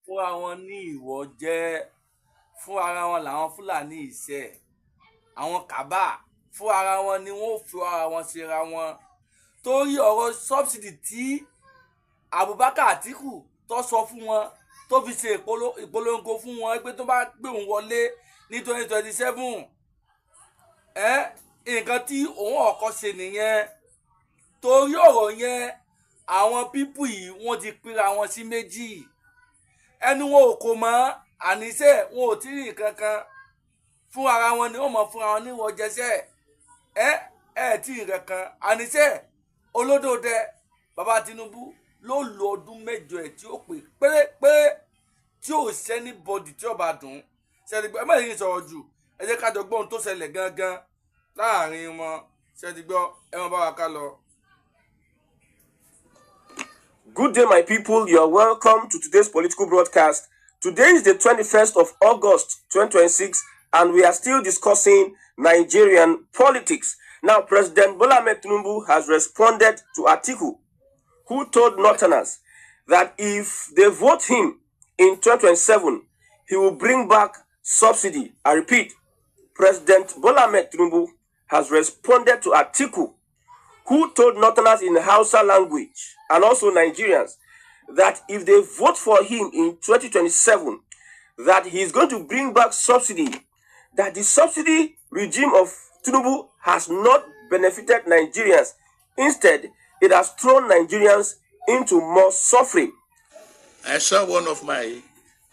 fúnra wọn ní ìwọ jẹ́, fún ara wọn làwọn Fúlàní ìṣe, àwọn Kàbá fún ara wọn ni wọ́n fi ara wọn ṣera wọn. Torí ọ̀rọ̀ subsidy tí Abubakar Atiku tó sọ fún wọn, tó fi ṣe ìpolongo fún wọn pé tó bá gbé òun wọlé ní 2027, nǹkan tí òun ọkọ ṣe nìyẹn. Torí ọ̀rọ̀ yẹn àwọn pípù yìí wọ́n ti pínra wọn sí méjì, ẹnu wọn ò kò mọ́, àníṣe wọn ò tí ì rí kankan, fún ara wọn ni wọ́n mọ̀ fúnra wọn níwọ̀ jẹsẹ̀, tí ì kankan. Àníṣe olódòdẹ bàbá Tinubu ló lo ọdún mẹ́jọ ẹ̀ tí ó pè pérépéré tí ò sẹ́ni bọ́dì tí ó bá dùn. Ṣẹ́dígbọ́ ẹ má yìí sọ̀rọ̀ jù, ẹ jẹ́ ká jọ gbọ́ ohun tó ṣẹlẹ̀ gangan láàrin wọn. Ṣẹ́dígbọ́ ẹ má bá wa ká lọ. Good day, my people. You are welcome to today's political broadcast. Today is the 21st of August, 2026, and we are still discussing Nigerian politics. Now, President Bola Ahmed Tinubu has responded to Atiku, who told Northerners that if they vote him in 2027, he will bring back subsidy. I repeat, President Bola Ahmed Tinubu has responded to Atiku, who told Northerners in Hausa language and also Nigerians that if they vote for him in 2027, that he is going to bring back subsidy, that the subsidy regime of Tinubu has not benefited Nigerians. Instead, it has thrown Nigerians into more suffering. I saw one of my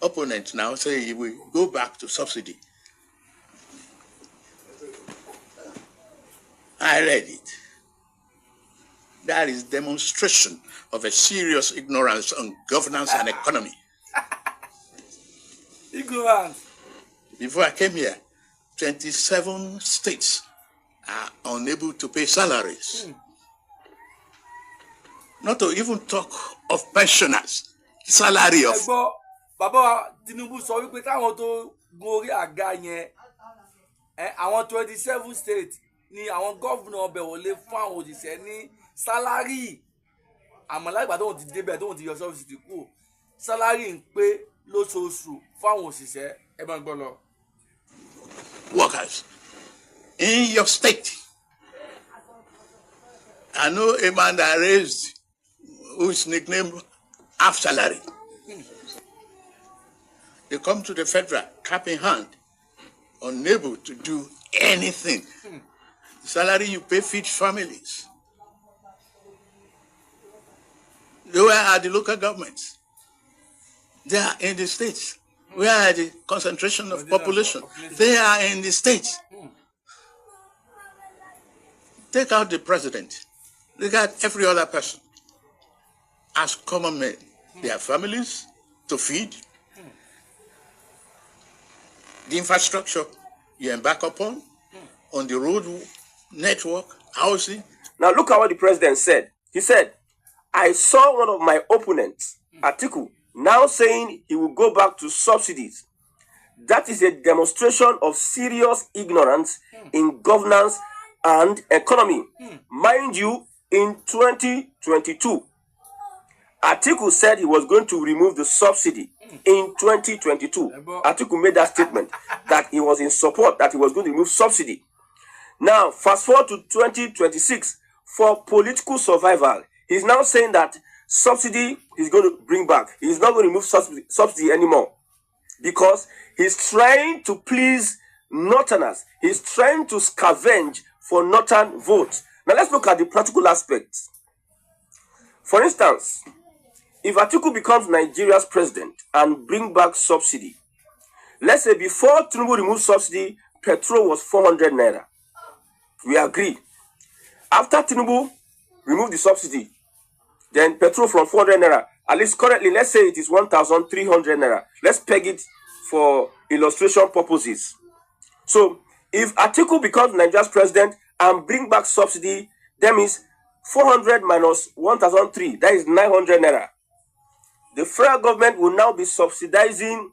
opponents now say he will go back to subsidy. I read it. That is demonstration of a serious ignorance on governance and economy. Ignorance. Before I came here, 27 states are unable to pay salaries. Not to even talk of pensioners. Salary of... Bàbá Tinubu sọ wípé táwọn tó gorí àga yẹn, àwọn 27 states ni àwọn gọ́vùnà ọbẹ̀ wọlé fún àwọn òṣìṣẹ́ ní sálárì. Àmọ́ láìpẹ́ tóun ti débẹ̀ tóun ti yọ subsidy kù, sálárì ń pé lóṣooṣù fún àwọn òṣìṣẹ́. Ẹ máa gbọ́ lọ. Workers in your state. I know a man that raised, who is nicknamed half salary. They come to the federal, cap in hand, unable to do anything. The salary you pay feeds families. Where are the local governments? They are in the states. Where are the concentration of population? They are in the states. Take out the president. Look at every other person. As common men, they have families to feed. The infrastructure you embark upon, on the road network, housing. Now look at what the president said. He said, I saw one of my opponents, Atiku, now saying he will go back to subsidies. That is a demonstration of serious ignorance in governance and economy. Mind you, in 2022, Atiku said he was going to remove the subsidy. In 2022, Atiku made that statement that he was in support, that he was going to remove subsidy. Now, fast forward to 2026, for political survival, he's now saying that subsidy is going to bring back. He's not going to remove subsidy anymore because he's trying to please Northerners. He's trying to scavenge for Northern votes. Now, let's look at the practical aspects. For instance, if Atiku becomes Nigeria's president and bring back subsidy, let's say before Tinubu removed subsidy, petrol was 400 naira. We agree. After Tinubu removed the subsidy, then petrol from 400 naira, at least currently, let's say it is 1,300 naira. Let's peg it for illustration purposes. So, if Atiku becomes Nigeria's president and bring back subsidy, that means 400 minus 1,003, that is 900 naira. The federal government will now be subsidizing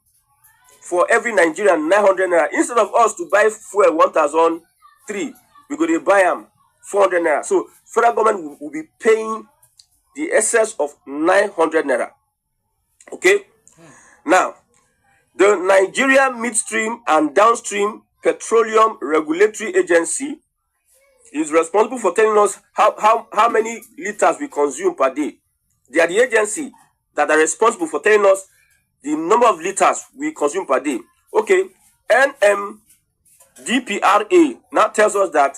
for every Nigerian 900 naira. Instead of us to buy fuel 1,003, we're going to buy them 400 naira. So federal government will be paying the excess of 900 naira. Okay? Now, the Nigeria Midstream and Downstream Petroleum Regulatory Agency is responsible for telling us how many liters we consume per day. They are the agency that are responsible for telling us the number of liters we consume per day. Okay, NMDPRA now tells us that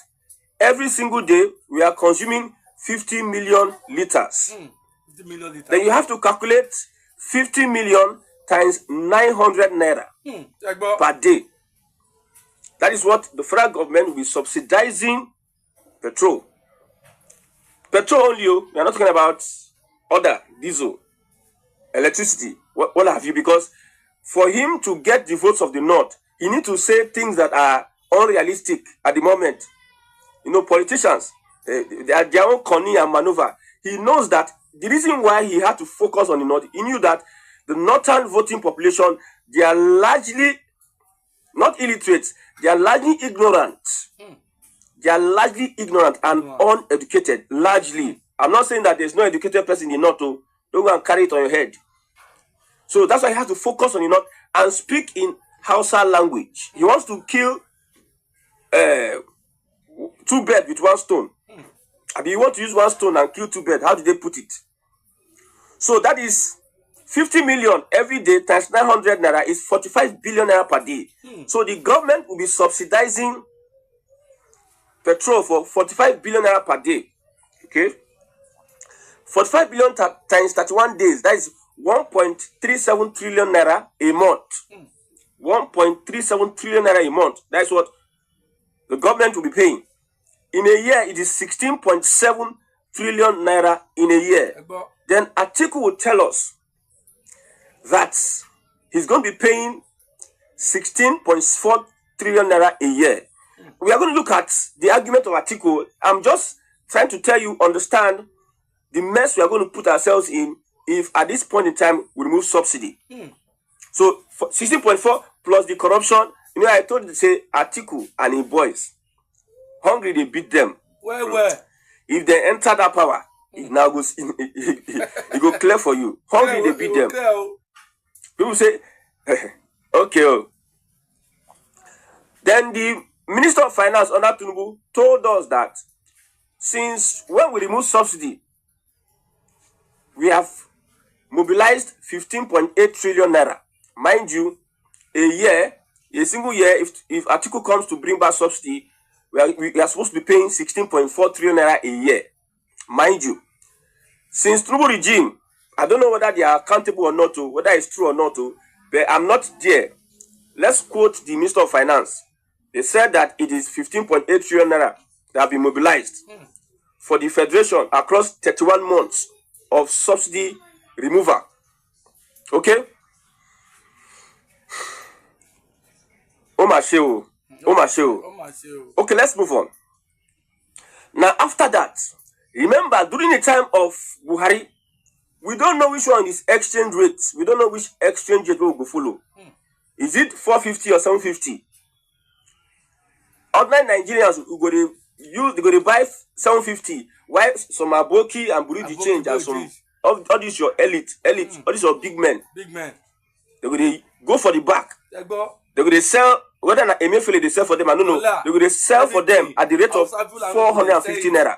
every single day we are consuming 50 million liters. 50 million liters. Then you have to calculate 50 million times 900 naira per day. That is what the federal government will be subsidizing petrol. Petrol only, we are not talking about other diesel, electricity, what have you, because for him to get the votes of the North, he needs to say things that are unrealistic at the moment. You know, politicians, they are their own cunning and maneuver. He knows that the reason why he had to focus on the North, he knew that the Northern voting population, they are largely not illiterate, they are largely ignorant. They are largely ignorant and uneducated, largely. I'm not saying that there's no educated person in the North, don't go and carry it on your head. So that's why he has to focus on the North and speak in Hausa language. He wants to kill 2 birds with 1 stone. I mean, you want to use 1 stone and kill 2 birds. How did they put it? So that is 50 million every day times 900 naira is 45 billion naira per day. So the government will be subsidizing petrol for 45 billion naira per day. Okay? 45 billion times 31 days, that is 1.37 trillion naira a month. 1.37 trillion naira a month. That's what the government will be paying. In a year, it is 16.7 trillion naira in a year. Then Atiku will tell us that he's going to be paying 16.4 trillion naira a year. We are going to look at the argument of Atiku. I'm just trying to tell you, understand the mess we are going to put ourselves in if at this point in time we remove subsidy. So 16.4 plus the corruption. You know, I told you to say Atiku and his boys, hungry they beat them. Where? If they enter that power, it now goes in, it go clear for you. Hungry they beat them. People say, okay. Then the Minister of Finance under Tinubu told us that since when we remove subsidy, we have mobilized 15.8 trillion naira. Mind you, a single year, if Atiku comes to bring back subsidy, we are supposed to be paying 16.4 trillion naira a year. Mind you, since Tinubu regime, I don't know whether they are accountable or not, whether it's true or not, but I'm not there. Let's quote the Minister of Finance. They said that it is 15.8 trillion naira that have been mobilized for the Federation across 31 months of subsidy removal. Okay? Omasheo. Okay, let's move on. Now, after that, remember, during the time of Buhari, we don't know which one is exchange rate. We don't know which exchange rate we will follow. Is it 450 or 750? Ordinary Nigerians who go to buy 750. Why some Aboki and Burudi change and some all this your elite, all this your big men. They go for the back. They go to sell, whether not Emefiele they sell for them, I don't know. They go to sell for them at the rate of 450 naira.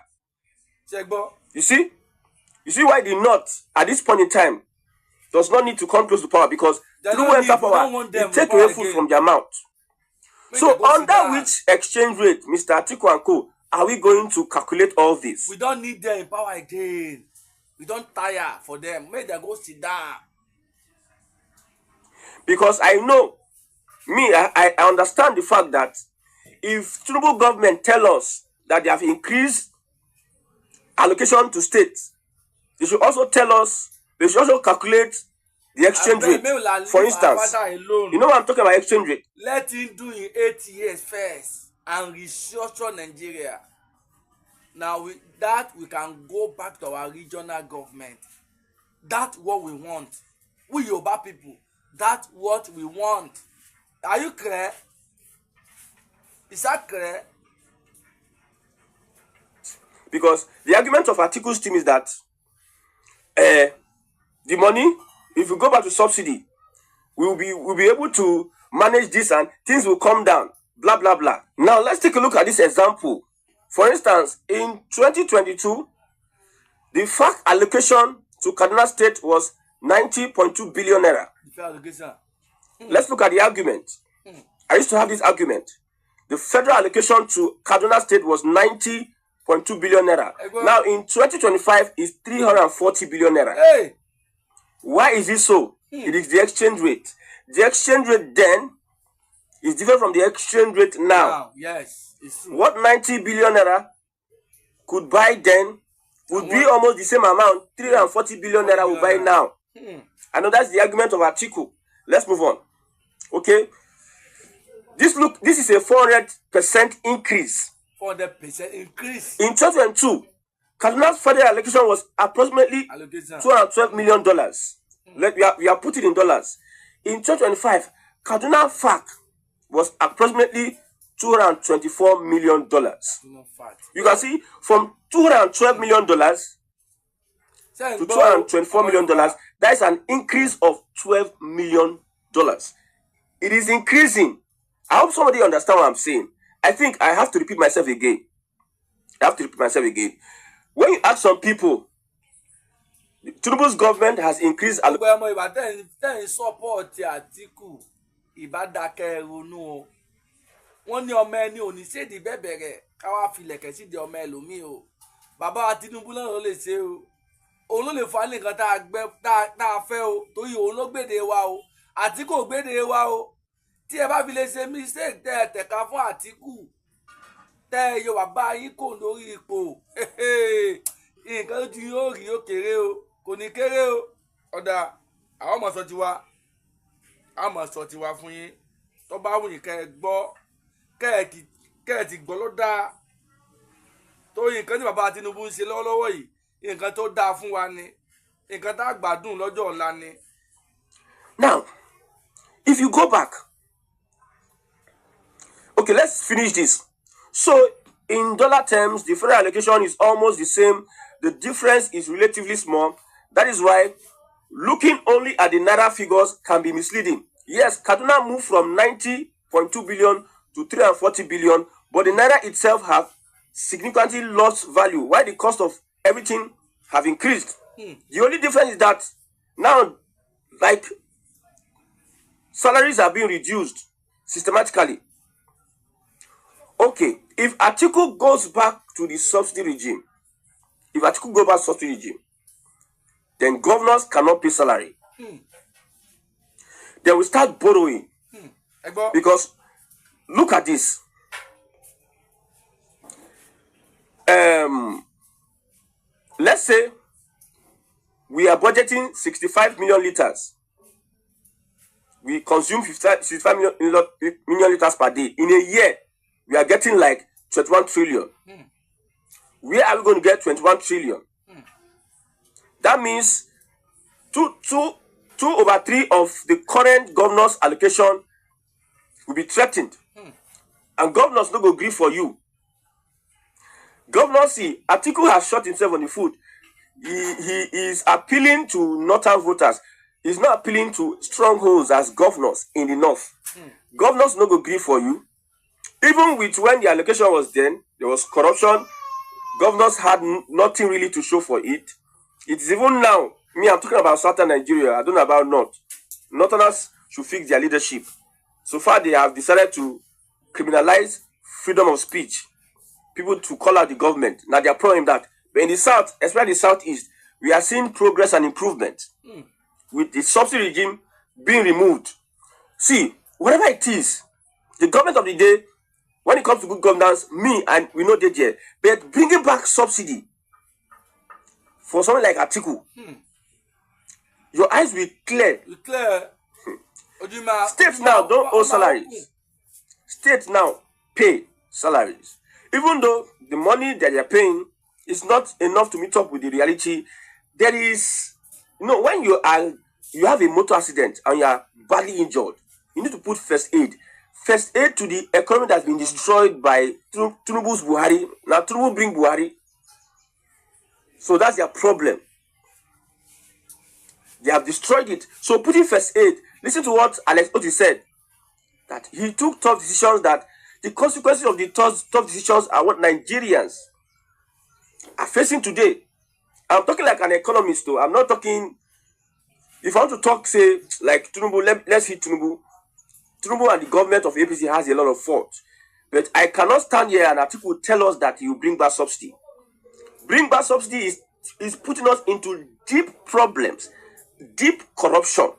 You see why the North at this point in time does not need to come close to power, because through enter power, they take away food from their mouth. So under which exchange rate, Mr. Atiku and Co, are we going to calculate all this? We don't need them in power again. We don't tire for them. Make them go sit down. Because I know, I understand the fact that if Tinubu government tell us that they have increased allocation to states, they should also tell us, they should also calculate the exchange rate. For instance, you know what I'm talking about, exchange rate. Let him do in 8 years first and restructure Nigeria. Now with that, we can go back to our regional government. That's what we want. We Yoruba people, that's what we want. Are you clear? Is that clear? Because the argument of Atiku's team is that the money, if you go back to subsidy, we'll be able to manage this and things will come down, blah, blah, blah. Now, let's take a look at this example. For instance, in 2022, the FAC allocation to Kaduna State was 90.2 billion naira. Let's look at the argument. I used to have this argument. The federal allocation to Kaduna State was 90.2 billion naira. Now, in 2025, it's 340 billion naira. Hey. Why is it so? It is the exchange rate. The exchange rate then is different from the exchange rate now. Yes, it's true. What 90 billion naira could buy then would be almost the same amount 340 billion naira will buy now. I know that's the argument of Atiku. Let's move on. Okay. This is a 400% increase. 400% increase. In 2022, Kaduna's federal allocation was approximately $212 million. We are putting in dollars. In 2025, Kaduna FAC was approximately $224 million. You can see from $212 million to $224 million, that is an increase of $12 million. It is increasing. I hope somebody understand what I'm saying. I think I have to repeat myself again. When you ask some people, Tinubu's government has increased. Wọ́n ní ọmọ ẹni ò ní ṣèdí bẹ́ẹ̀ bẹ̀rẹ̀ káwá filẹ̀kẹ̀ sí di ọmọ ẹlòmíì o. Bàbá wa Tinubu náà ló lè ṣe o. Òun ló lè fa nìkan tá a fẹ́ o. Torí òun ló gbèdé wa o. Àtíkù gbèdé wa o. Tí ẹ bá fi lè ṣe mistake tẹ́ ẹ tẹ̀ka fún Àtíkù. Tẹ́ ẹ yọ bàbá yín kò lórí ipò. Nǹkan tí yóò rí ó kéré o. Kò ní kéré o. Ọ̀dà àwọn ọmọ sọ tiwa fún yín. Tó bá wù yín kẹ́ ẹ gbọ́. Kẹ́ẹ̀tì gbọ́ ló dáa torí nǹkan tí bàbá Tinubu ń ṣe lọ́wọ́lọ́wọ́ yìí nǹkan tó dáa fún wa ni nǹkan tá a gbádùn lọ́jọ́ ọ̀la ni. Now, if you go back, okay, let's finish this. So, in dollar terms, the federal allocation is almost the same. The difference is relatively small. That is why looking only at the Naira figures can be misleading. Yes, Kaduna moved from 90.2 billion to 340 billion, but the Naira itself have significantly lost value, while the cost of everything have increased. The only difference is that now, like, salaries are being reduced systematically. Okay, if Atiku goes back to the subsidy regime, then governors cannot pay salary. They will start borrowing. Because look at this. Let's say we are budgeting 65 million liters. We consume 65 million liters per day. In a year, we are getting like 21 trillion. Where are we going to get 21 trillion? That means 2/3 of the current governor's allocation will be threatened. And governors no go agree for you. Governor see, Atiku has shot himself on the foot. He is appealing to northern voters. He's not appealing to strongholds as governors in the north. Governors no go agree for you. Even with when the allocation was done, there was corruption. Governors had nothing really to show for it. It's even now. Me, I'm talking about southern Nigeria. I don't know about north. Northerners should fix their leadership. So far, they have decided to criminalize freedom of speech. People to call out the government. Now they are problem that. But in the south, especially the southeast, we are seeing progress and improvement. With the subsidy regime being removed. See, whatever it is, the government of the day, when it comes to good governance, me and we know that here, but bringing back subsidy for someone like Atiku, your eyes will clear. States now don't owe salaries. States now pay salaries. Even though the money that they are paying is not enough to meet up with the reality, there is, when you have a motor accident and you are badly injured, you need to put first aid. First aid to the economy that's been destroyed by Tinubu's Buhari. Now Tinubu bring Buhari. So that's their problem. They have destroyed it. So putting first aid, listen to what Alex Oti said, that he took tough decisions, that the consequences of the tough decisions are what Nigerians are facing today. I'm talking like an economist though. I'm not talking, if I want to talk, say, like Tinubu, let's hit Tinubu. Tinubu and the government of APC has a lot of fault. But I cannot stand here and Atiku will tell us that he will bring back subsidy. Bring back subsidy is putting us into deep problems, deep corruption.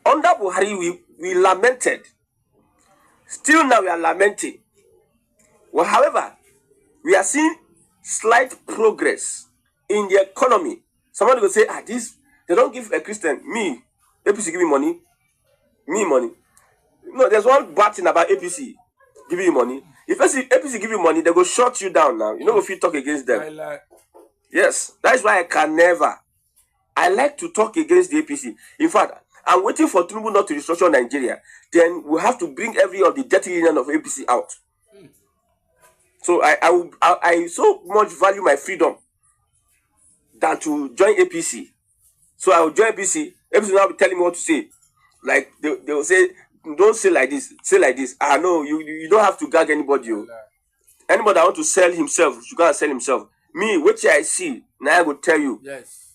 Under Buhari, we lamented. Still now we are lamenting. Well, however, we are seeing slight progress in the economy. Somebody will say, this, they don't give a Christian, me, APC give me money. Me money. No, there's one bad thing about APC giving you money. If APC give you money, they go shut you down now. You know if you talk against them. Yes, that's why I like to talk against the APC. In fact, I'm waiting for Tinubu not to restructure Nigeria. Then we have to bring every of the dirty union of APC out. So I so much value my freedom than to join APC. So I will join APC. APC will now be telling me what to say. Like they will say, don't say like this, say like this. No, you don't have to gag anybody. Anybody that want to sell himself, you gotta sell himself. Me, which I see, now I will tell you. Yes.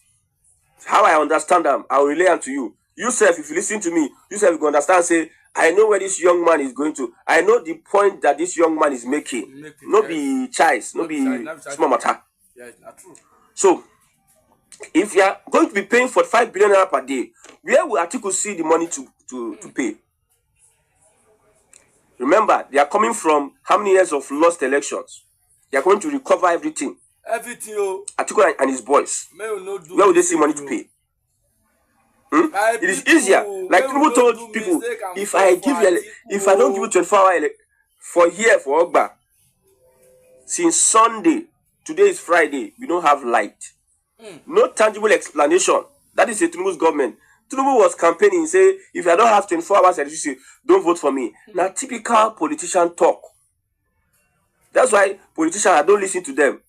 How I understand them, I will relay them to you. Yourself, if you listen to me, yourself you can understand, say, I know where this young man is going to. I know the point that this young man is making. No be choice, no be small matter. Yes, not true. So, if you are going to be paying 45 billion naira per day, where will Atiku see the money to pay? Remember, they are coming from how many years of lost elections? They are going to recover everything. Everything. Atiku and his boys. Where will they see money to pay? It is easier. Like Tinubu told people, if I don't give you 24-hour for Ogba, since Sunday, today is Friday, we don't have light. No tangible explanation. That is a Tinubu's government. Tinubu was campaigning, say, if I don't have 24 hours electricity, don't vote for me. Now, typical politician talk. That's why politicians, I don't listen to them.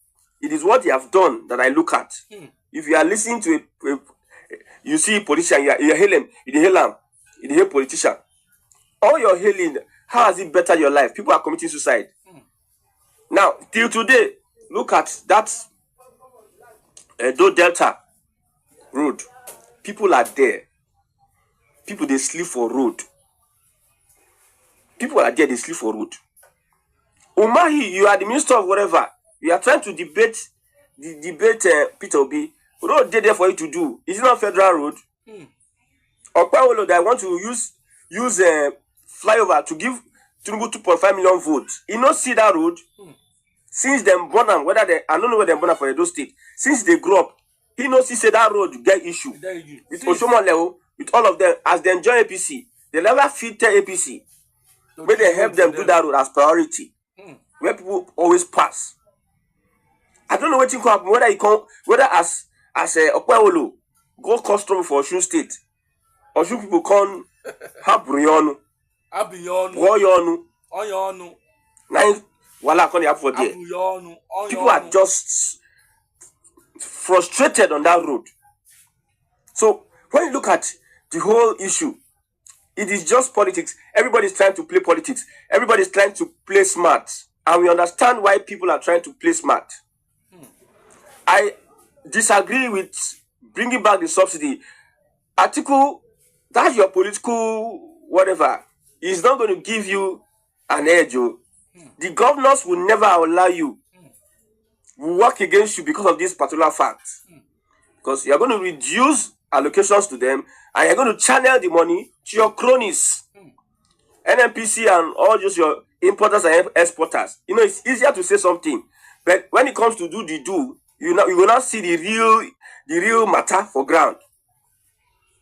It is what they have done that I look at. If you are listening to you see a politician, you hail him, you hail politician. All you're hailing, how has it bettered your life? People are committing suicide. Now, till today, look at that Edo Delta road. People are there. People, they sleep for road. People are there, they sleep for road. Umahi, you are the minister of whatever. You are trying to debate Peter Obi. Road there for you to do. Is it not federal road? Okpawolo, that I want to use flyover to give Tinubu 2.5 million votes. You not see that road? Since them born them, I don't know where they born for Edo State. Since they grew up, he knows he said that road get issue. With Oshomo level, with all of them, as they enjoy APC, they never filter APC. But they help them do that road as priority. Where people always pass. I don't know what you call whether as Okpawolo go custom for Osun State. Osun people come Habrionu. Oyonu. Nine wala come up for there. People are just frustrated on that road. So when you look at the whole issue, it is just politics. Everybody's trying to play politics. Everybody's trying to play smart. And we understand why people are trying to play smart. I disagree with bringing back the subsidy. Article, that's your political whatever, is not going to give you an edge. The governors will never allow you, will work against you because of this particular fact. Because you're going to reduce allocations to them and you're going to channel the money to your cronies. NNPC and all just your importers and exporters. You know, it's easier to say something. But when it comes to you will not see the real matter for ground.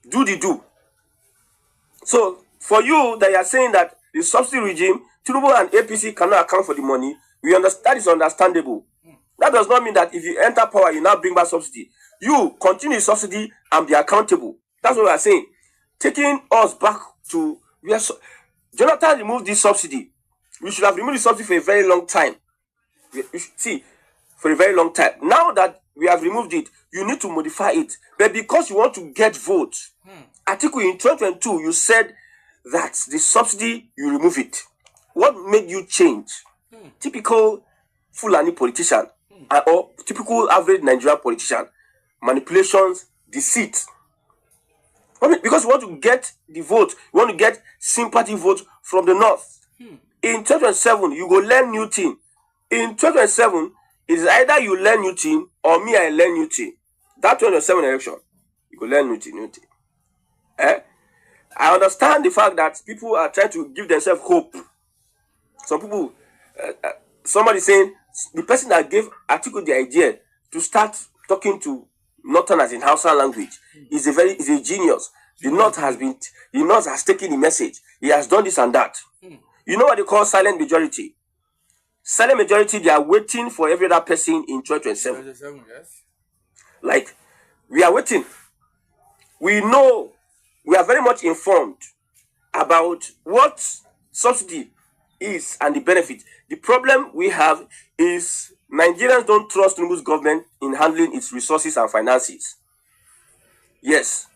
Do. So for you that you are saying that the subsidy regime, Tinubu and APC cannot account for the money, we understand that is understandable. That does not mean that if you enter power, you now bring back subsidy. You continue subsidy and be accountable. That's what we are saying. Taking us back to Jonathan removed this subsidy. We should have removed the subsidy for a very long time. For a very long time. Now that we have removed it. You need to modify it. But because you want to get votes, Article in 2022, you said that the subsidy, you remove it. What made you change? Typical Fulani politician or typical average Nigerian politician. Manipulations, deceit. Because you want to get the vote, you want to get sympathy vote from the north. In 2027, you go learn new thing. In 2027, it is either you learn new thing or me I learn new thing. That 2027 election, you go learn new thing. I understand the fact that people are trying to give themselves hope. Some people, somebody saying the person that gave Article the idea to start talking to Northerners in Hausa language is a genius. The North has taken the message. He has done this and that. You know what they call silent majority? Silent majority, they are waiting for every other person in 2027. Yes. Like, we are waiting. We know, we are very much informed about what subsidy is and the benefit. The problem we have is Nigerians don't trust Tinubu's government in handling its resources and finances. Yes.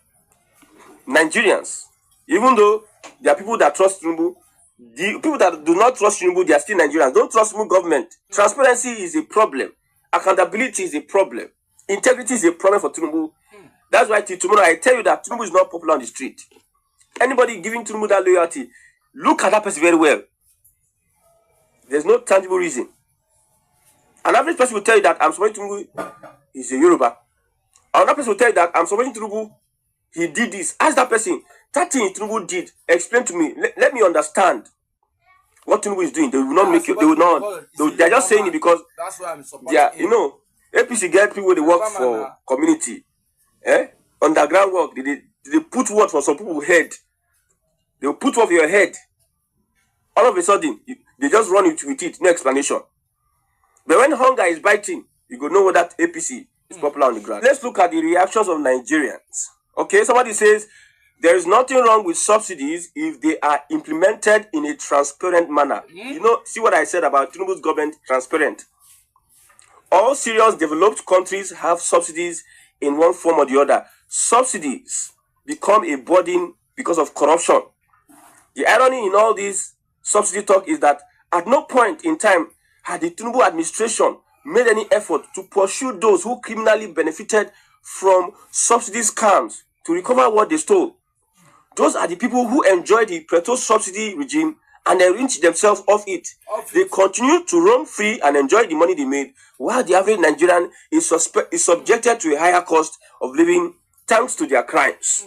Nigerians, even though there are people that trust Tinubu, the people that do not trust Tinubu, they are still Nigerians. Don't trust Tinubu government. Transparency is a problem. Accountability is a problem. Integrity is a problem for Tinubu. That's why till tomorrow I tell you that Tinubu is not popular on the street. Anybody giving Tinubu that loyalty, look at that person very well. There's no tangible reason. An average person will tell you that I'm supporting Tinubu, he's a Yoruba. Another person will tell you that I'm supporting Tinubu, he did this. Ask that person, that thing Tinubu did, explain to me. Let me understand what Tinubu is doing. They will not make you, they will not. They're just saying it because that's why I'm supporting him. You know, APC get people they work for community. Underground work. They put word for some people's head. They will put word for your head. All of a sudden, they just run it with it, no explanation. But when hunger is biting, you go know that APC is popular on the ground. Let's look at the reactions of Nigerians. Okay, somebody says there is nothing wrong with subsidies if they are implemented in a transparent manner. You know, see what I said about Tinubu's government, transparent. All serious developed countries have subsidies in one form or the other. Subsidies become a burden because of corruption. The irony in all this subsidy talk is that at no point in time had the Tinubu administration made any effort to pursue those who criminally benefited from subsidy scams to recover what they stole. Those are the people who enjoy the petrol subsidy regime and enrich themselves off it. They continue to roam free and enjoy the money they made, while the average Nigerian is subjected to a higher cost of living thanks to their crimes.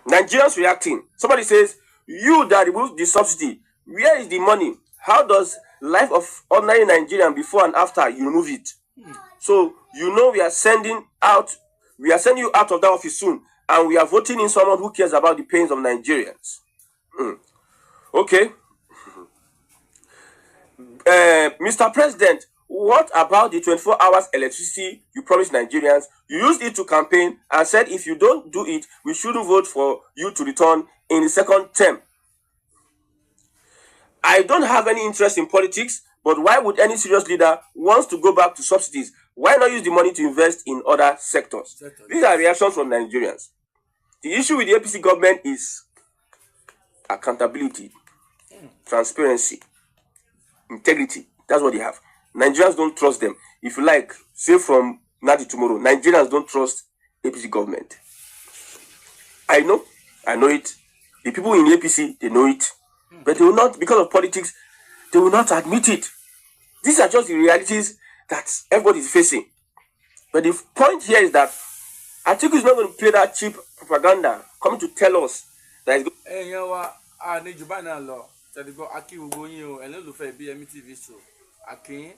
Nigerians reacting. Somebody says, you that removed the subsidy, where is the money? How does life of ordinary Nigerian before and after you remove it? So, you know we are sending you out of that office soon, and we are voting in someone who cares about the pains of Nigerians. Okay. Mr. President, what about the 24 hours electricity you promised Nigerians? You used it to campaign and said if you don't do it, we shouldn't vote for you to return in the second term. I don't have any interest in politics, but why would any serious leader want to go back to subsidies? Why not use the money to invest in other sectors? These are reactions from Nigerians. The issue with the APC government is accountability, transparency, integrity. That's what they have. Nigerians don't trust them. If you like, say from now to tomorrow, Nigerians don't trust APC government. I know it. The people in the APC, they know it. But they will not, because of politics, they will not admit it. These are just the realities that everybody is facing. But the point here is that Atiku is not going to play that cheap propaganda, coming to tell us that it's good. Hey, you know what? I need you by now, Lord. So they go, Aki will go in and little for BME TV show. Aki,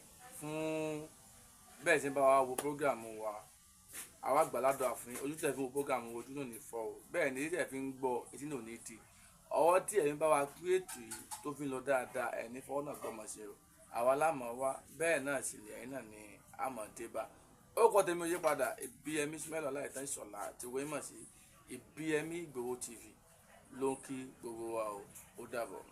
bẹ́ẹ̀ ṣe ń bá wa wo program wa. Àwa gbàládùn àfin, ojú tẹ̀ fi wo program wo, ojú náà ní fọ́ o. Bẹ́ẹ̀ ni etí ẹ̀ fi ń gbọ́, etí náà ní ti. Ọwọ́ tí ẹ̀yin bá wa gbé ètò yìí tó fi ń lọ dáadáa, ẹ̀ ní fọwọ́ náà gbọ́mọ̀ ṣe o. Àwa lámọ̀ wá, bẹ́ẹ̀ náà sì lè ẹ̀yin náà ní àmọ̀ débà. Ó kọ́ tèmi oyè padà, BME Ismail Ọláìtàn Ìṣọ̀lá àti ìwé mọ̀ sí BME Ìgbòho TV ló ń kí gbogbo wa o. Ó dàbọ̀.